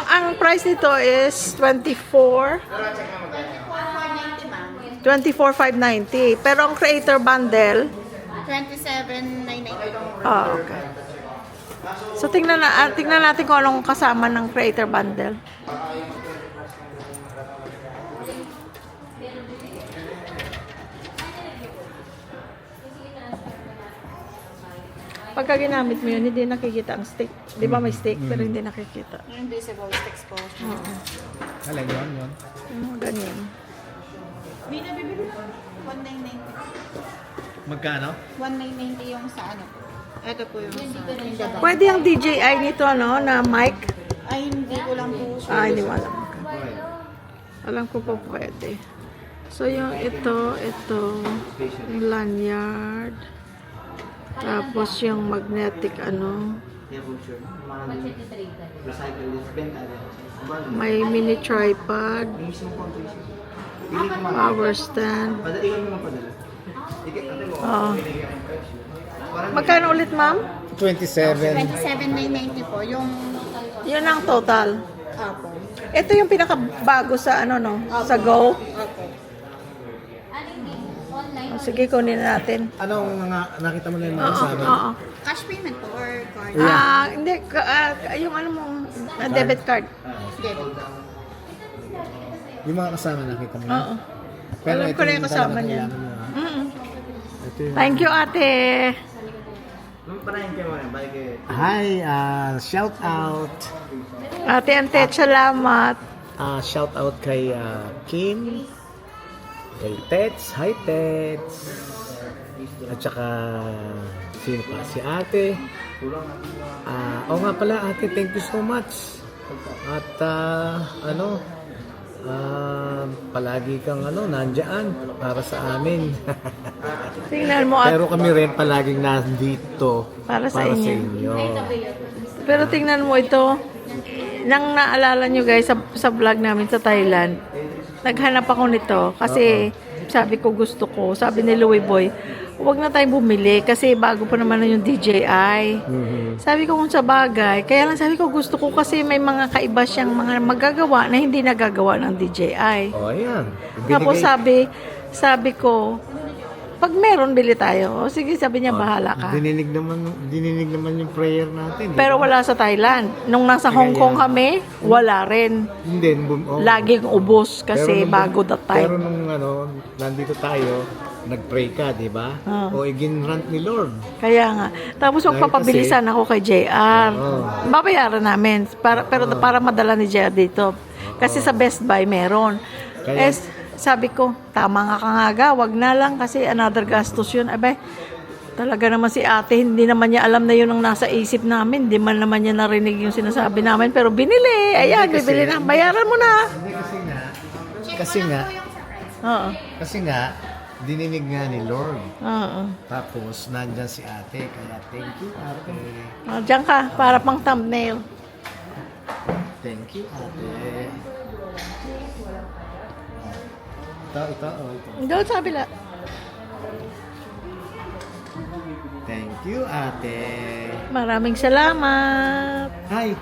ang price nito is 24. 24,590. Pero ang creator bundle, 27,990. okay. So tingnan natin kung anong kasama ng creator bundle. Pagka ginamit mo yun, hindi nakikita ang stick. Di ba may stick, pero hindi nakikita. Yung invisible sticks po. Oo. Alay, yun. Ganyan. May nabibili lang. 1,990. Magkano? 1,990 yung sa ano. Ito po yung sa Indabang. Pwede ang DJI nito, ano, na mic. Ay, hindi ko lang po sure. Hindi mo alam. Alam ko po pwede. So, yung ito, yung lanyard. Tapos yung magnetic, ano. May mini tripod. Power stand. Oo. Magkano ulit, ma'am? 27. 27,990 po. Yung Yun ang total. Apo. Ito yung pinakabago sa ano, no? Sa Go. Apo. Sige, kunin natin. Anong nakita mo na yung mga Oo, kasama? oo. Cash payment po or card? Hindi, yung ano mo, debit card. Debit. Yung mga kasama nakita mo na? Oo. Alam ko na yung kasama niya. Mm-mm. Ito yung... Thank you, ate. Hi, shout out. Ate Ante, salamat. Shout out kay Kim, kay Tets. Hi, Tets. At saka, sino pa? Si ate. Oo nga pala, ate, thank you so much. At, palagi kang, nandyan para sa amin. Tingnan mo, Pero kami rin palaging nandito Para sa inyo. inyo. Pero tingnan mo ito. Nang naalala nyo guys sa vlog namin sa Thailand, naghanap ako nito kasi sabi ko gusto ko. Sabi ni Louie Boy, huwag na tayong bumili kasi bago pa naman na yung DJI. Sabi ko kung sa bagay, kaya lang sabi ko gusto ko kasi may mga kaiba siyang mga magagawa na hindi nagagawa ng DJI. Oh, ayan. Tapos sabi ko, pag meron, bili tayo. O sige, sabi niya, bahala ka. Dininig naman yung prayer natin. Pero wala sa Thailand. Nung nasa Hong Kong kami, wala rin. Hindi. Laging ubos kasi bago that Pero time. nung nandito tayo, nag-pray ka, di ba? O iginrant ni Lord. Kaya nga. Tapos magpapabilisan ako kay JR. Babayaran namin. Pero para madala ni JR dito. Kasi sa Best Buy meron. Kaya- Sabi ko, tama nga ka nga, wag na lang kasi another gastos yun. Abay, talaga naman si ate, hindi naman niya alam na yun ang nasa isip namin. Hindi man naman niya narinig yung sinasabi namin. Pero binili. Ayan, bibili na. Bayaran mo na. Hindi kasi nga, dininig nga ni Lord. Oo. Tapos, nandyan si ate. Kaya, thank you, ate. Diyan ka, para pang thumbnail. Thank you, ate. Ito. Doon sa kabila. Thank you, ate. Maraming salamat. Hi!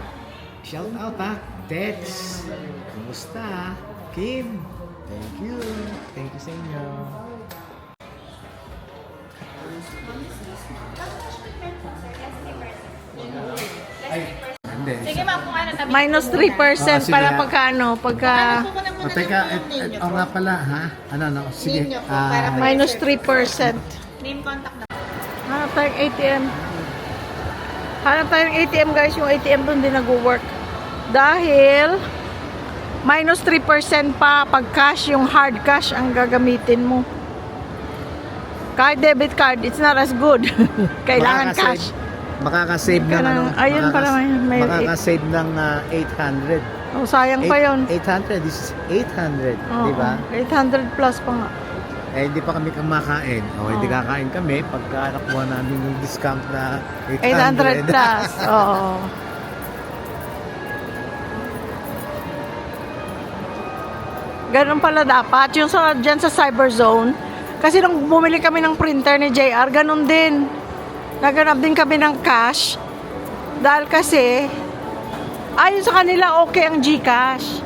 Shout out Tets! Kumusta? Kim! Thank you! Thank you sa inyo. Ay, hindi. Sige ma'am, kung ano tabi. Minus 3% sige. para pagkano? Pagka Kukunan ko O, na teka, lang po yung name nga pala, ha? Sige. Ninyo po, para minus 3%. Name contact na. Hanap tayong ATM. Hanap tayong ATM guys. Yung ATM doon din nag-work. Dahil minus 3% pa pag cash, yung hard cash ang gagamitin mo. Kahit debit card, it's not as good. Kailangan cash. Makakasave ng Ayun pala, may makakasave ng 800. Oh, sayang pa yun. 800, this is 800, di ba? 800 plus pa nga. Hindi pa kami kumakain. Hindi kakain kami pagka nakuha namin yung discount na 800 plus. Oo. Ganun pala dapat. Yung dyan sa Cyber Zone. Kasi nung bumili kami ng printer ni JR, ganun din. Naganap din kami ng cash. Dahil kasi, Ayon sa kanila, okay ang GCash.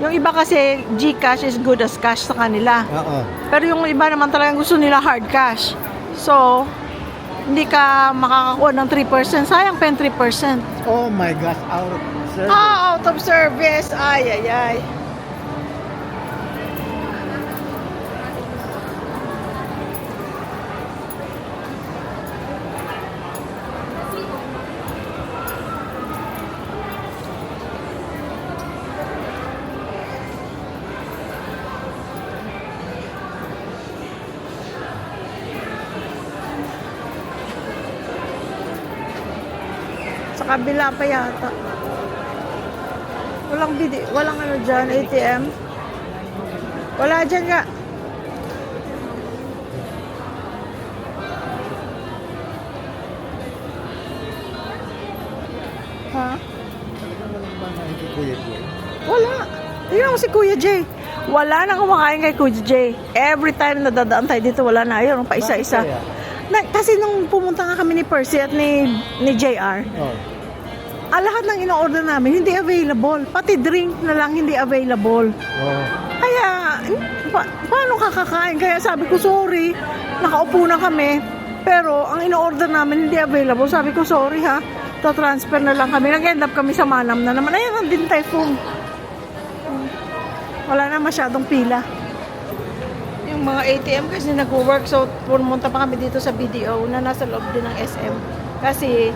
Yung iba kasi, GCash is good as cash sa kanila. Oo. Pero yung iba naman talagang gusto nila hard cash. So, hindi ka makakakuha ng 3%. Sayang pa yung 3%. Oh my gosh, out of service. Out of service. Ay, ay, ay. Sa kabila pa yata. Walang ano dyan, ATM. Wala dyan nga. Ha? Wala. Tingnan mo si Kuya Jay. Wala na kumakain kay Kuya Jay. Every time na dadaan tayo dito, wala na. Ayun, pa isa-isa. Kasi nung pumunta nga kami ni Percy at ni JR, Oh. lahat ng ino-order namin hindi available. Pati drink na lang hindi available. Oh. Kaya, paano kakakain? Kaya sabi ko, sorry, nakaupo na kami. Pero ang ino-order namin hindi available. Sabi ko, sorry ha, transfer na lang kami. Nag-end up kami sa Manam na naman. Ayan, ang Din Tai Fung. Wala na masyadong pila. Yung mga ATM kasi nag-work, so pumunta pa kami dito sa BDO na nasa loob din ng SM. Kasi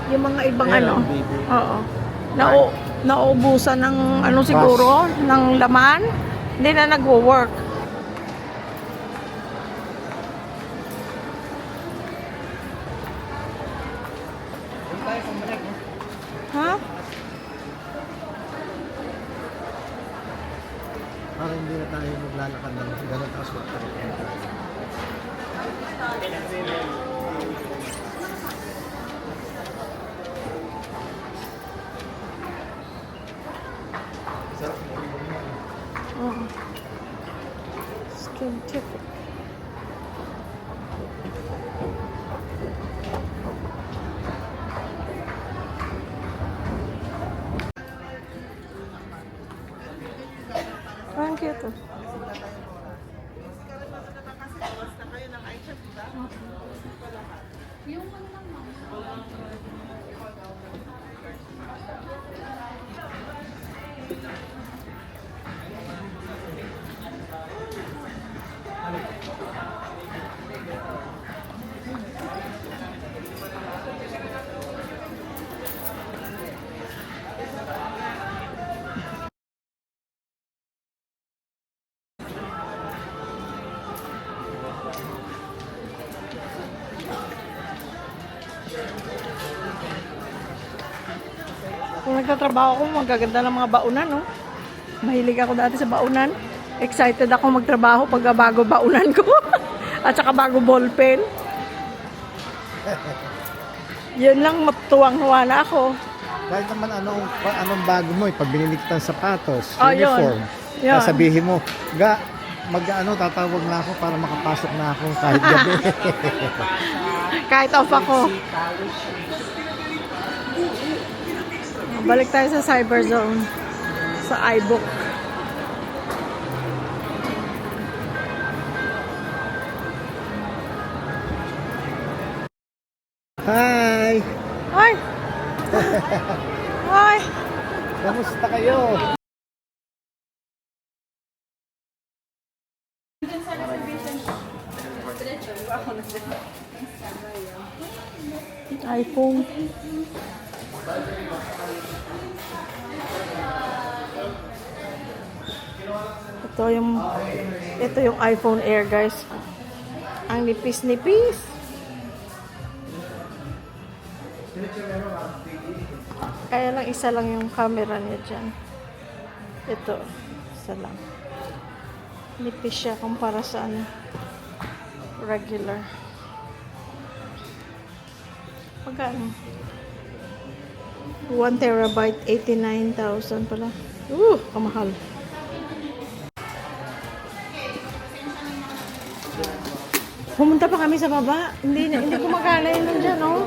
yung mga ibang Ayan, ano, BDO. oo, nauubusan ng ano siguro, ng laman, hindi na nag-work. Ha? Para hindi na tayo maglalakad ng ganun taas mo. Oo. Scientific. Ang cute oh. Kung nagtatrabaho ako, magaganda ng mga baunan, no? Mahilig ako dati sa baunan. Excited ako magtrabaho pag bago baunan ko. At saka bago ballpen. Yun lang, matuwang-huwa na ako. Kahit naman anong bago mo, pag binili kita ng sapatos, Oh, yun. uniform, Yun. sabihin mo, tatawag na ako para makapasok na ako kahit gabi. Kahit off ako. Balik tayo sa Cyber Zone. Sa iBook. Hi! Ay! Ay! Kamusta kayo? iPhone. Ito yung iPhone Air, guys. Ang nipis-nipis. Kaya lang isa lang yung camera niya dyan. Ito, isa lang. Nipis siya kumpara sa ano, regular. Magkano? 1 terabyte, 89,000 pala. Kamahal. Pumunta pa kami sa baba. Hindi gumagana yun dyan, oh.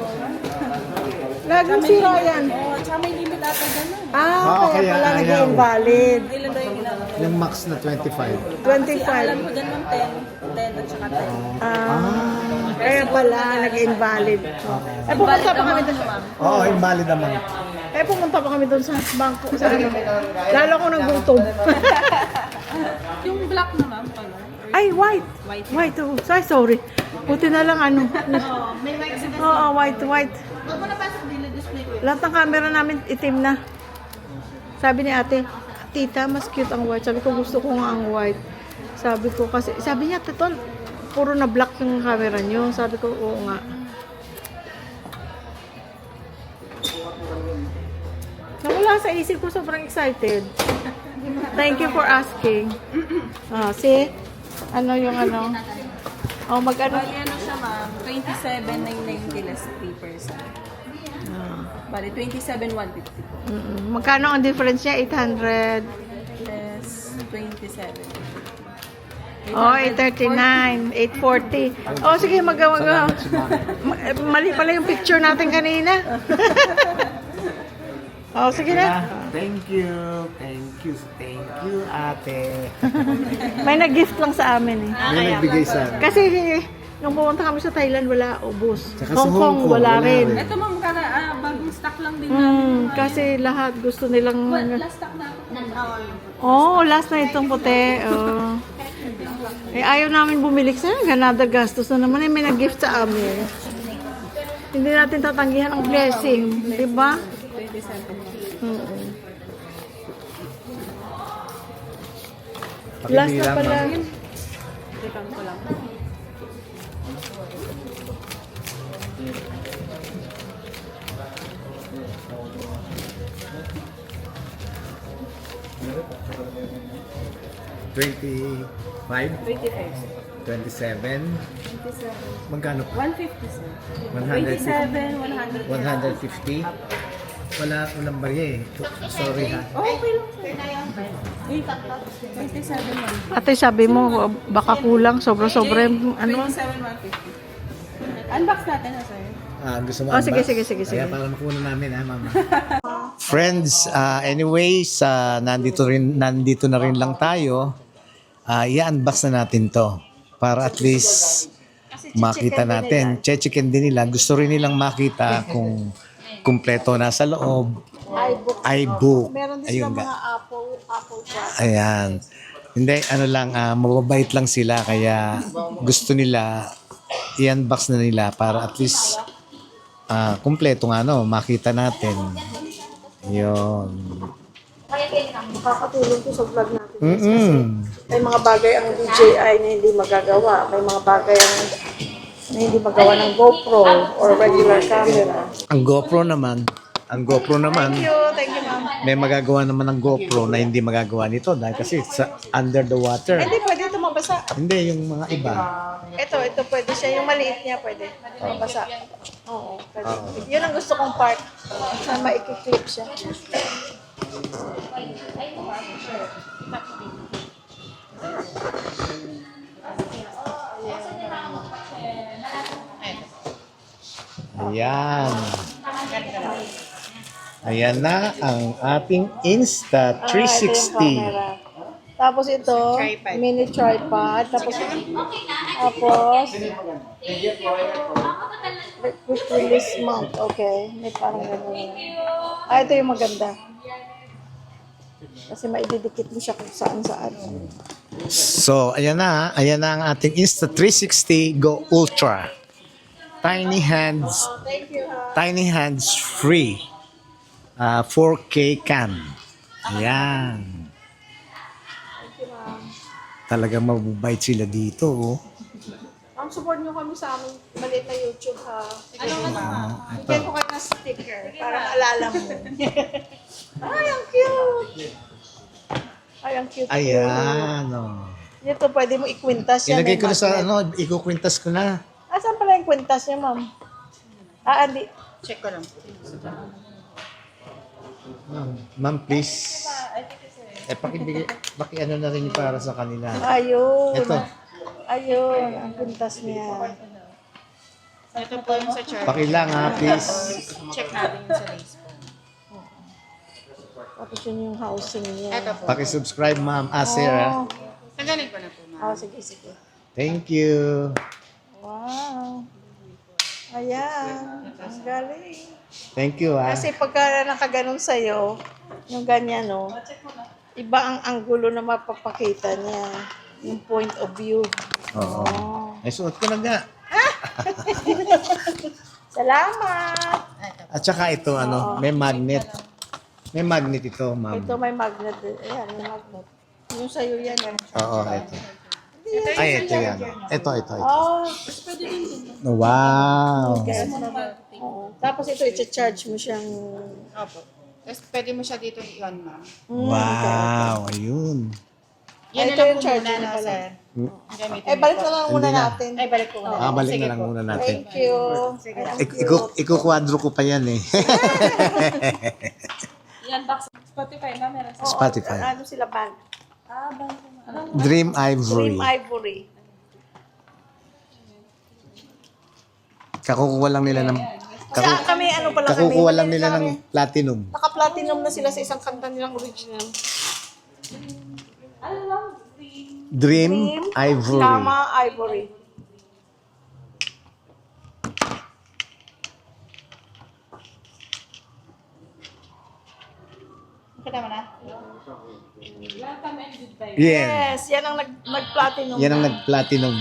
Laging sira yan. Oo, tsaka may limit ata gano'n. Ah, kaya pala ayaw. nag-invalid. Ilan daw yung ginagawa? Yung max na 25. 25. Alam ko dyan ng 10 at saka 10. Kaya pala nag-invalid. Pumunta pa kami doon. Oo, invalid naman. Pumunta pa kami doon sa bangko. Sa ano. Lalo ko nagutom. Yung black na ma'am, pala. Ay, white. White. Oh. Sorry. Buti na lang ano. Oo, may white sa Oo, white. Huwag mo na pasok din, display ko yun. Lahat ng camera namin itim na. Sabi ni ate, tita, mas cute ang white. Sabi ko, gusto ko nga ang white. Sabi ko kasi, sabi niya, totoo, puro na black yung camera niyo. Sabi ko, oo nga. Nawala sa isip ko, sobrang excited. Thank you for asking. See? Ano yung ano? Mag-ano? Bali ano siya ma'am, 27,990 less 3%. Bali 27,150. Magkano ang difference niya? 800? Less 27. Oh, 839, 840. Oh, sige, magawa. Mali pala yung picture natin kanina. Oh, sige na. Thank you, ate. May nag-gift lang sa amin eh. May nagbigay sa amin. Kasi nung pumunta kami sa Thailand, wala, ubos. Tsaka sa Hong Kong, Hong Kong, wala wala rin. rin. Ito ma'am, bagong stock lang din namin. Kasi lahat gusto nilang... Last stock na ako. Oh, last na itong puti. Oh. Ayaw namin bumili kasi ganada gastos na naman. May nag-gift sa amin. Hindi natin tatanggihan ang blessing. Diba? 27. Last na pala. Return ko lang. $25? 25. $27? Magkano? 150 sir. 150? 27, 100. 150? Walang barya eh. Sorry ha. Okay lang sir. 27, 150. Ate, sabi mo, baka kulang. Sobra-sobra yung ano. 27, 150. Unbox natin na sir. Gusto mo Oh, sige, unbox? sige. Kaya para makuha namin ha, mama. Friends, anyways, nandito na rin lang tayo. I-unbox na natin to para at least makita natin. Chechikin din nila. Gusto rin nilang makita kung kumpleto na sa loob. iBook. Meron din Ayun sila nga. mga Apple Watch. Ayan. Hindi, ano lang, mababait lang sila. Kaya gusto nila, i-unbox na nila para at least kumpleto nga, no, makita natin. Yun. Makakatulong to sa vlog natin. Mm-mm. May mga bagay ang DJI na hindi magagawa. May mga bagay na hindi magawa ng GoPro or regular camera. Ang GoPro naman, Thank you, ma'am. may magagawa naman ng GoPro na hindi magagawa nito dahil kasi sa under the water. Hindi, pwede ito mabasa. Hindi, yung mga iba. Ito pwede siya. Yung maliit niya pwede. Mabasa. Oo, pwede. Yun ang gusto kong part. Na maikiklik siya. Ayan. Ayan na ang ating Insta 360. Ito yung camera. Tapos ito, mini tripod. Tapos, quick release mount. Okay. May parang gano'n. Ito yung maganda. Kasi maididikit mo siya kung saan-saan. So, ayan na ang ating Insta 360 Go Ultra. Tiny hands, tiny hands free. 4K cam. Ayan. Talagang mabubait sila dito, oh. Support nyo kami sa aming maliit na YouTube ha. Ito. Bigyan ko kayo ng sticker para maalala mo. Ay, ang cute! Ay, ang cute. Ayan, oh. Ito, pwede mo ikwintas yan. Ilagay ko na sa, magnet. ikukwintas ko na. Saan pala yung kwintas niya, ma'am? Andi. Check ko lang. Ma'am, please. Paki-ano na rin para sa kanila. Ayun. Ito. Ayun, ang kwintas niya. Ito po yung sa charge. Pakilang ha, please. Check natin yung sa lace po. Tapos yun yung housing niya. Ito po. Paki-subscribe, ma'am. Sir. Oh. Tanggalin ko na po, ma'am. Oh, sige, sige. Thank you. Wow. Ayan. Ang galing. Thank you, ha. Kasi pagka nakaganon sa'yo, yung ganyan, no, iba ang anggulo na mapapakita niya. Yung point of view. Oo. Oh. Ay, suot ko na nga. Salamat! At saka ito, may magnet. May magnet ito, ma'am. Ito may magnet. Ayan, may magnet. Yung sa'yo yan. Oo, ito. Ay, ito yan. Ito. Oh, Wow. oo. Tapos ito, i-charge mo siyang... Opo. Tapos pwede mo siya dito i-on, ma'am. Wow, ayun. Yan Ito na lang yung po charger muna, na pala. sir. Gamitin Eh, balik niyo na po. lang muna Hindi na. natin. Ay, balik po muna. Balik Sige na lang po. muna natin. Thank you. Ang cute. Ikukuadro ko pa yan eh. Yan, box. Spotify na meron sa... Oo, Spotify. Ano sila band? Dream Ivory. Dream Ivory. Kakukuha lang nila ng... Kasi kami, ano pala kami. Kakukuha lang nila kami. ng platinum. Naka-platinum na sila sa isang kanta nilang original. Dream Ivory. Tama, Ivory. Kita mo na? Yeah. Yes, yan ang nag-platinum. Yan ang na. nag-platinum.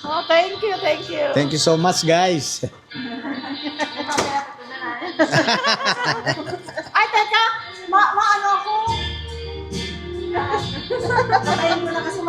Oh, thank you, thank you. Thank you so much, guys. Ay, teka! Ano ako? Nakain mo na kasi